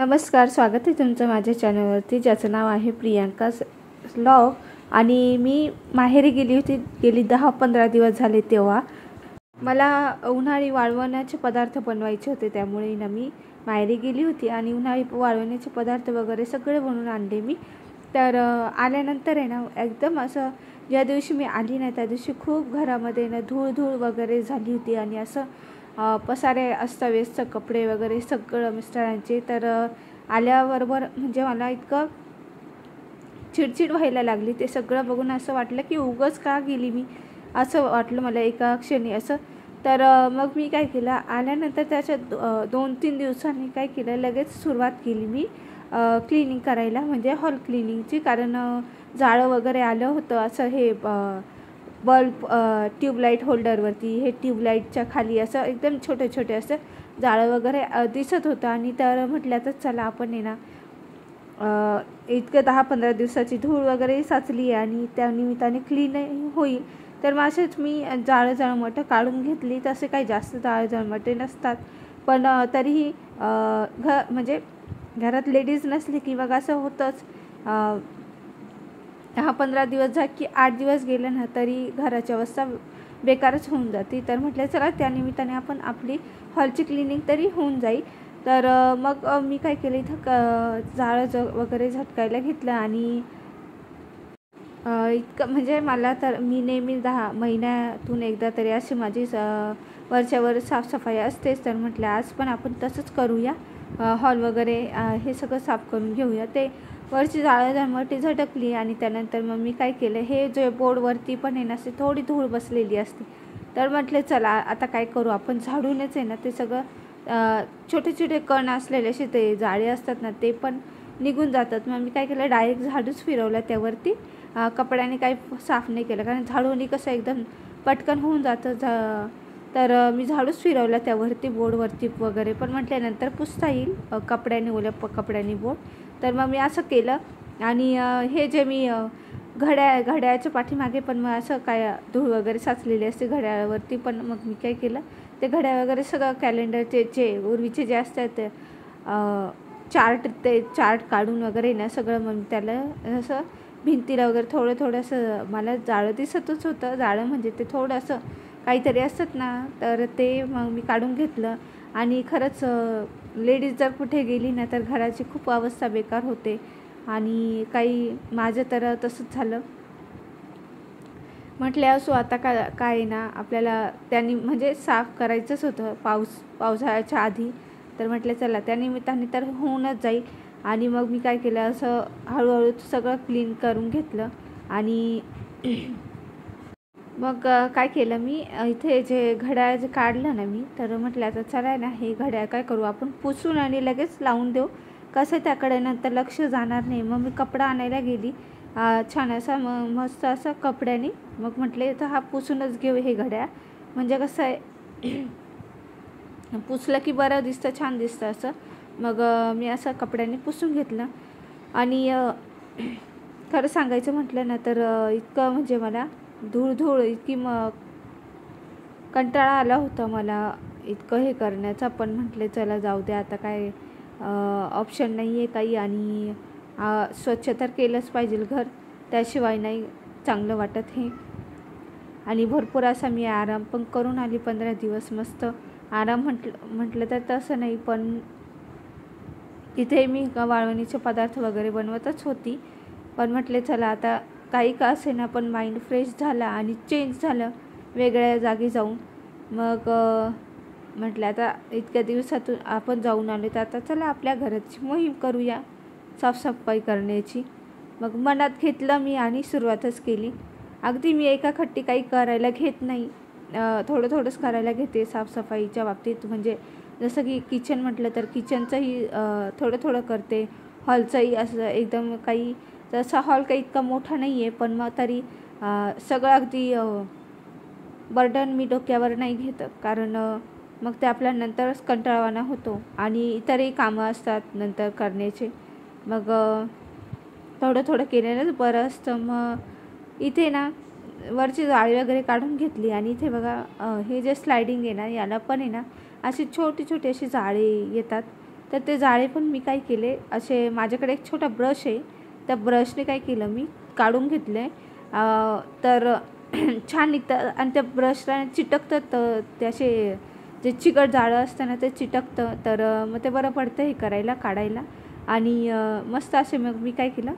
नमस्कार, स्वागत आहे तुमचं माझ्या चॅनलवरती, ज्याचं नाव आहे प्रियांका व्लॉग। आणि मी माहेरी गेली होती, गेली 10-15 दिवस झाले। तेव्हा मला उन्हाळी वाळवण्याचे पदार्थ बनवायचे होते, त्यामुळे ना मी माहेरी गेली होती आणि उन्हाळी वाळवण्याचे पदार्थ वगैरे सगळे बनवून आणले मी। तर आल्यानंतर आहे ना, एकदम असं ज्या दिवशी मी आली ना त्या दिवशी खूप घरामध्ये ना धूळ वगैरे झाली होती आणि असं पसारे अस्ताव्यस्त कपडे वगैरे सगळं मिस्टरांचे। तर आल्याबरोबर म्हणजे मला इतकं चिडचिड व्हायला लागली, ते सगळं बघून असं वाटलं की उगाच का गेली मी, असं वाटलं मला एका क्षणी असं। तर मग मी काय केलं, आल्यानंतर त्याच्या 2-3 दिवसांनी काय केलं, लगेच सुरुवात केली मी क्लिनिंग करायला, म्हणजे हॉल क्लिनिंगची। कारण जाळं वगैरे आलं होतं असं, हे बल्ब ट्यूबलाईट होल्डरवरती, हे ट्यूबलाईटच्या खाली असं एकदम छोटे छोटे असं जाळं वगैरे दिसत होतं। आणि तर म्हटलं तर चला आपण आहे ना, इतकं 10-15 दिवसाची धूळ वगैरे साचली आणि त्या निमित्ताने क्लीन होईल। तर मग असेच मी जाळं मोठं काढून घेतली। तसे काही जास्त जाळं मोठे नसतात, पण तरीही म्हणजे घरात लेडीज नसली की बघा असं होतंच। 10-15 दिवस जा की 8 दिवस गेले ना तरी घराची अवस्था बेकारच होऊन जाते। तर म्हटलं चला त्यानिमित्ताने आपण आपली हॉलची क्लिनिंग तरी होऊन जाईल। तर मग मी काय केलं, इथं जाळं वगैरे झटकायला घेतलं आणि इतकं म्हणजे मला तर मी नेहमी 10 महिन्यातून एकदा तरी अशी माझी वरच्यावर साफसफाई असतेच। तर म्हटलं आज पण आपण तसंच करूया, हॉल वगैरे हे सगळं साफ करून घेऊया। ते वरची जाळं मोठी झटकली आणि त्यानंतर मग मी काय केलं, हे जे बोर्डवरती पण आहे ना असे थोडी धूळ बसलेली असते। तर म्हटलं चला आता काय करू, आपण झाडूनच आहे ना ते सगळं छोटे छोटे कण असलेले असे ते जाळे असतात ना ते पण निघून जातात। मग मी काय केलं, डायरेक्ट झाडूच फिरवला त्यावरती, कपड्याने काही साफ नाही केलं, कारण झाडूनी कसं एकदम पटकन होऊन जातं। तर मी झाडूच फिरवला त्यावरती, बोर्डवरती वगैरे, पण म्हटल्यानंतर पुसता येईल कपड्याने, ओल्या कपड्याने बोर्ड। तर मग मी असं केलं आणि हे जे मी घड्याळाच्या पाठीमागे पण मग असं काय धूळ वगैरे साचलेली असते घड्याळावरती, पण मग मी काय केलं, ते घड्याळ वगैरे सगळं कॅलेंडरचे जे पूर्वीचे जे असतात ते चार्ट काढून वगैरे ना सगळं, मग त्याला असं भिंतीला वगैरे थोडं असं मला जाळं दिसतच होतं। जाळं म्हणजे ते थोडं असं काहीतरी असतात ना, तर ते मग मी काढून घेतलं। आणि खरंच लेडीज जर कुठे गेली ना तर घराची खूप अवस्था बेकार होते आणि काही माझं तर तसंच झालं। म्हटले असो आता काय ना, आपल्याला त्यांनी म्हणजे साफ करायचंच होतं पावसाळ्याच्या आधी। तर म्हटलं चला त्यानिमित्ताने तर होऊनच जाईल। आणि मग मी काय केलं, असं हळूहळू सगळं क्लीन करून घेतलं आणि मग काय केलं मी, इथे जे घड्याळ जे काढलं ना मी, तर म्हटलं आता चला ना हे घड्याळ काय करू आपण पुसून आणि लगेच लावून देऊ, कसं त्याकडे नंतर लक्ष जाणार नाही। मग मी कपडा आणायला गेली, छान असा मस्त असा कपड्याने, मग म्हटले तर हा पुसूनच घेऊ हे घड्याळ, म्हणजे कसं आहे पुसलं की बरं दिसतं, छान दिसतं असं। मग मी असं कपड्याने पुसून घेतलं आणि खरं सांगायचं म्हटलं ना तर इतकं म्हणजे मला धूळ इतकी कंटाळा आला होता मला इतकं हे करण्याचा, पण म्हटले चला जाऊ दे आता, काय ऑप्शन नाही आहे काही, आणि स्वच्छ तर केलंच पाहिजे घर, त्याशिवाय नाही चांगलं वाटत हे। आणि भरपूर असा मी आराम पण करून आली, 15 दिवस मस्त आराम म्हटलं तर तसं नाही, पण तिथे मी वाळवणीचे पदार्थ वगैरे बनवतच होती। पण म्हटले चला आता काही का असे ना, पण माइंड फ्रेश झाला आणि चेंज झालं वेगळ्या जागी जाऊन। मग म्हटलं आता इतक्या दिवसातून आपण जाऊन आलो, तर आता चला आपल्या घराची मोहीम करूया साफसफाई करण्याची। मग मनात घेतलं मी आणि सुरुवातच केली। अगदी मी एका खट्टी काही करायला घेत नाही, थोडंच करायला घेते साफसफाईच्या बाबतीत। म्हणजे जसं की किचन म्हटलं तर किचनचंही थोडं करते, हॉलचंही असं एकदम काही, तसा हॉल काही इतका मोठा नाही आहे, पण मग तरी सगळं अगदी बर्डन मी डोक्यावर नाही घेत, कारण मग ते आपल्या नंतरच कंटाळवाणा होतो आणि इतरही कामं असतात नंतर करण्याचे। मग थोडं केलेलंच बरं असतं। मग इथे ना वरची जाळी वगैरे काढून घेतली आणि इथे बघा हे जे स्लायडिंग आहे ना, याला पण आहे ना अशी छोटी अशी जाळी येतात, तर ते जाळे पण मी काय केले, असे माझ्याकडे एक छोटा ब्रश आहे, त्या ब्रशने काय केलं मी काढून घेतले, तर छान निघतं आणि त्या ब्रशला चिटकतं, ते असे जे चिकट जाळं असतं ना ते चिटकतं, तर मग ते बरं पडतं हे करायला, काढायला. आणि मस्त असे मग मी काय केलं,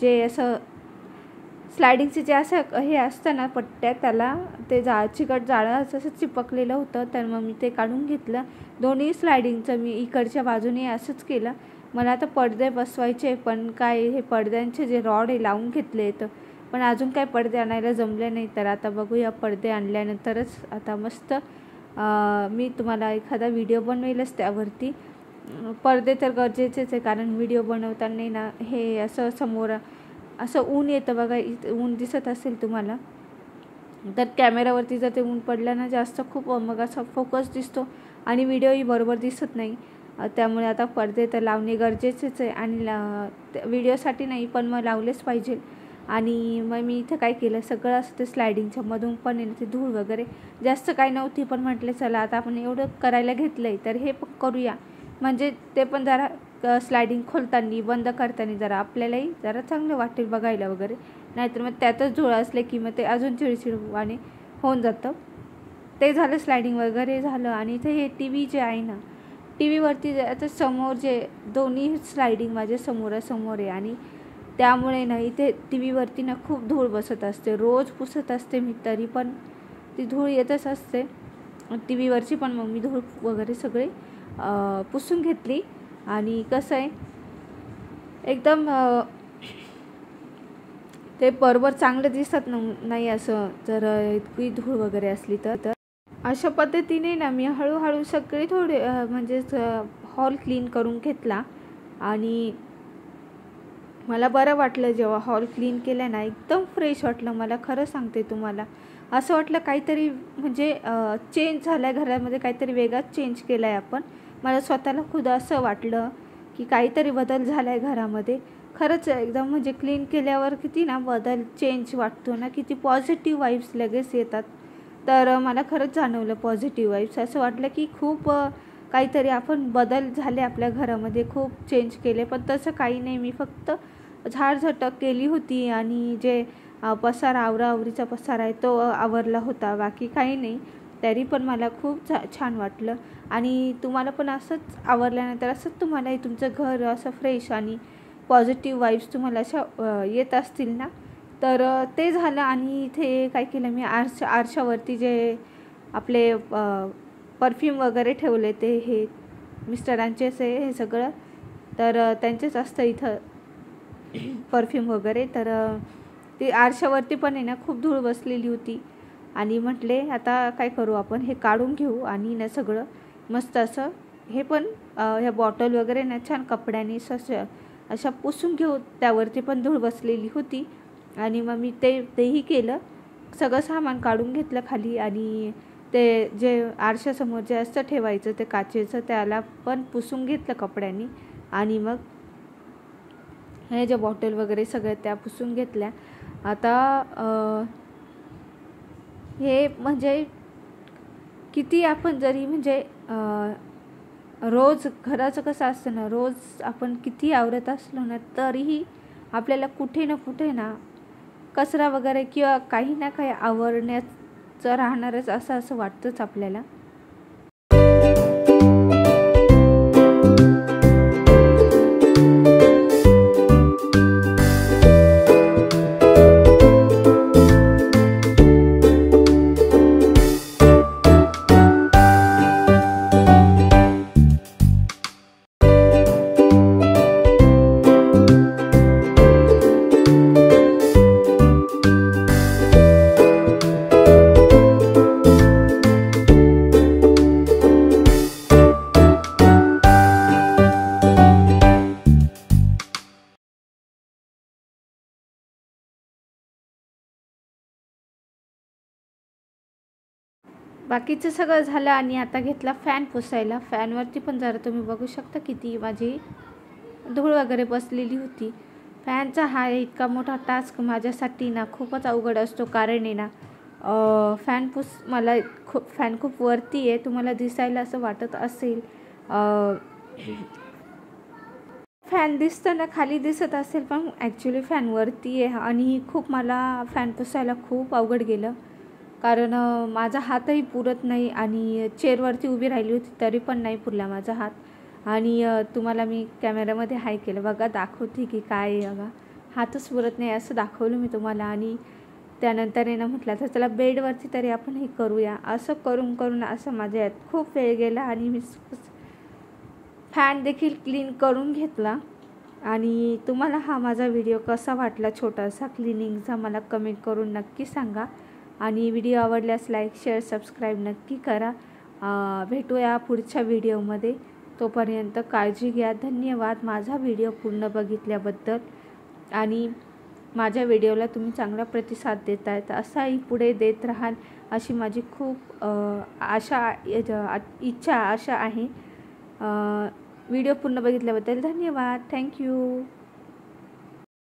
जे असं स्लायडिंगचे जे असं हे असतं ना पट्ट्या, त्याला ते चिकट जाळं असं चिपकलेलं होतं, तर मग मी ते काढून घेतलं. दोन्ही स्लायडिंगचं मी इकडच्या बाजूने असंच केलं. मला आता पडदे बसवायचे, पण काय हे पडद्यांचे जे रॉड आहे लावून घेतले आहेत, पण अजून काय पडदे आणायला जमले नाही. तर आता बघूया, पडदे आणल्यानंतरच आता मस्त मी तुम्हाला एखादा व्हिडिओ बनवेलच त्यावरती. पडदे तर गरजेचेच आहे, कारण व्हिडिओ बनवताना ना हे असं समोर असं ऊन येतं बघा, ऊन दिसत असेल तुम्हाला, तर कॅमेरावरती जर ते ऊन पडलं ना जास्त खूप मग असा फोकस दिसतो आणि व्हिडिओही बरोबर दिसत नाही. त्यामुळे आता पडदे तर लावणे गरजेचेच आहे आणि व्हिडिओसाठी नाही पण मग लावलेच पाहिजे. आणि मग मी इथं काय केलं, सगळं असं ते स्लायडिंगच्या मधून पण आहे ते धूळ वगैरे जास्त काही नव्हती, पण म्हटले चला आता आपण एवढं करायला घेतलं आहे तर हे पण करूया, म्हणजे ते पण जरा स्लायडिंग खोलताना बंद करताना जरा आपल्यालाही जरा चांगलं वाटेल बघायला वगैरे. नाहीतर मग त्यातच धूळ असले की मग ते अजून चिडचिडवाणे होऊन जातं. ते झालं, स्लायडिंग वगैरे झालं. आणि इथे हे टी व्ही जे आहे ना, टी व्हीवरती आता समोर जे दोन्ही स्लायडिंग माझ्या समोरासमोर आहे आणि त्यामुळे ना इथे टी व्हीवरती ना खूप धूळ बसत असते. रोज पुसत असते मी, तरी पण ती धूळ येतच असते टी व्हीवरची. पण मग मी धूळ वगैरे सगळे पुसून घेतली. आणि कसं आहे, एकदम ते बरोबर चांगलं दिसत नाही असं जर इतकी धूळ वगैरे असली तर. अशा पद्धतीने ना मी हळूहळू सगळे थोडे म्हणजेच हॉल क्लीन करून घेतला. आणि मला बरं वाटलं जेव्हा हॉल क्लीन केलं ना, एकदम फ्रेश वाटलं. मला खरं सांगते तुम्हाला, असं वाटलं काहीतरी म्हणजे चेंज झालं आहे घरामध्ये, काहीतरी वेगळाच चेंज केला आहे आपण. मला स्वतःला खुद असं वाटलं की काहीतरी बदल झाला आहे घरामध्ये. खरंच एकदम म्हणजे क्लीन केल्यावर किती ना बदल चेंज वाटतो ना, किती पॉझिटिव्ह वाईब्स लगेच येतात. तर मला खरंच जाणवलं पॉझिटिव्ह वाईब्स. असं वाटलं की खूप काहीतरी आपण बदल झाले आपल्या घरामध्ये, खूप चेंज केले. पण तसं काही नाही, मी फक्त झाडझटक केली होती आणि जे पसारा आवराआवरीचा पसारा आहे तो आवरला होता, बाकी काही नाही. तरी पण मला खूप छान वाटलं. आणि तुम्हाला पण असंच आवरल्यानंतर असंच तुम्हालाही तुमचं घर असं फ्रेश आणि पॉझिटिव्ह वाईब्स तुम्हाला अशा येत असतील ना, तर ते झालं. आणि इथे काय केलं मी, आरशावरती जे आपले परफ्यूम वगैरे ठेवले, ते हे मिस्टरांचेच आहे हे सगळं, तर त्यांचेच असतं इथं परफ्यूम वगैरे. तर ते आरशावरती पण आहे ना खूप धूळ बसलेली होती. आणि म्हटले आता काय करू, आपण हे काढून घेऊ आणि ना सगळं मस्त असं हे पण ह्या बॉटल वगैरे ना छान कपड्याने अशा पुसून घेऊ, त्यावरती पण धूळ बसलेली होती. आणि मग मी तेही केलं, सगळं सामान काढून घेतलं खाली. आणि ते जे आरशासमोर जे असतं ठेवायचं ते काचेचं, त्याला पण पुसून घेतलं कपड्यांनी. आणि मग हे ज्या बॉटल वगैरे सगळ्या त्या पुसून घेतल्या. आता हे म्हणजे किती आपण जरी म्हणजे रोज घराचं कसं असतं ना, रोज आपण किती आवरत असलो ना, तरीही आपल्याला कुठे ना कुठे ना कचरा वगैरे किंवा काही ना काही आवरण्याचं राहणारच, असं वाटतंच आपल्याला. बाकीचं सगळं झालं. आणि आता घेतला फॅन पुसायला. फॅनवरती पण जरा तुम्ही बघू शकता किती माझी धूळ वगैरे बसलेली होती. फॅनचा हा इतका मोठा टास्क माझ्यासाठी ना खूपच अवघड असतो, कारण आहे ना मला फॅन खूप वरती आहे, तुम्हाला दिसायला असं वाटत असेल. फॅन दिसताना खाली दिसत असेल, पण ॲक्च्युली फॅनवरती आहे. आणि खूप मला फॅन पुसायला खूप अवघड गेलं, कारण माझा हातही पुरत नाही. आणि चेअरवरती उभी राहिली होती तरी पण नाही पुरला माझा हात. आणि तुम्हाला मी कॅमेऱ्यामध्ये हाय केलं बघा, दाखवते की काय आहे बघा, हातच पुरत नाही असं दाखवलं मी तुम्हाला. आणि त्यानंतर आहे ना म्हटलं तर चला बेडवरती तरी आपण हे करूया. असं करून करून असं माझ्या यात खूप वेळ गेला. आणि मी फॅन देखील क्लीन करून घेतला. आणि तुम्हाला हा माझा व्हिडिओ कसा वाटला छोटासा क्लिनिंगचा मला कमेंट करून नक्की सांगा. आणि व्हिडिओ आवडल्यास लाईक शेअर सबस्क्राईब नक्की करा. भेटूया पुढच्या व्हिडिओमध्ये. तोपर्यंत काळजी घ्या. धन्यवाद माझा व्हिडिओ पूर्ण बघितल्याबद्दल. आणि माझ्या व्हिडिओला तुम्ही चांगला प्रतिसाद देत आहेत, असाही पुढे देत राहाल अशी माझी खूप इच्छा आशा आहे. व्हिडिओ पूर्ण बघितल्याबद्दल धन्यवाद. थँक्यू.